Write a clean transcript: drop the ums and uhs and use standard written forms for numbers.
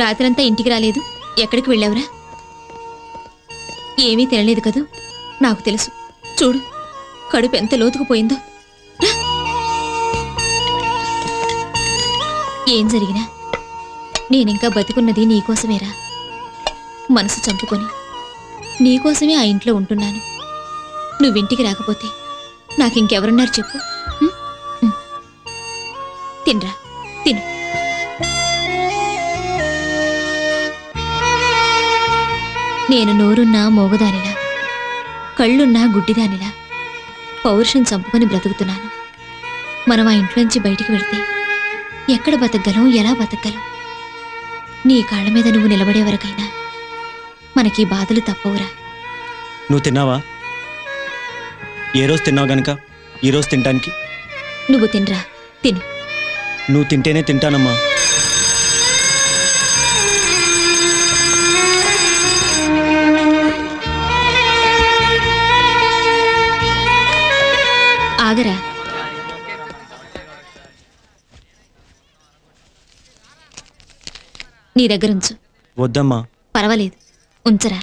రాత్రంతా ఇంటికి రాలేదు, ఎక్కడికి వెళ్ళావురా? ఏమీ తినలేదు కదూ? నాకు తెలుసు. చూడు, కడుపు ఎంత లోతుకుపోయిందో. ఏం జరిగినా నేనింకా బతికున్నది నీకోసమేరా. మనసు చంపుకొని నీకోసమే ఆ ఇంట్లో ఉంటున్నాను. నువ్వింటికి రాకపోతే నాకింకెవరున్నారు చెప్పు? తినరా, తిను. నేను నోరున్నా మోగదానిలా, కళ్ళున్నా గుడ్డిదానిలా పౌరుషం చంపుకొని బ్రతుకుతున్నాను. మనం ఆ ఇంట్లోంచి బయటికి వెళితే ఎక్కడ బతకగలం, ఎలా బతకగలం? నీ కాళ్ళ మీద నువ్వు నిలబడే వరకైనా మనకి బాధలు తప్పవురా. నువ్వు తిన్నావా? ఏ రోజు తిన్నావు గనక ఈరోజు తినటానికి? నువ్వు తినరా, తిను. నువ్వు తింటేనే తింటానమ్మా. ఆగరా. నీ దగ్గరుంచు. వద్దమ్మా. పర్వాలేదు, ఉంచరా.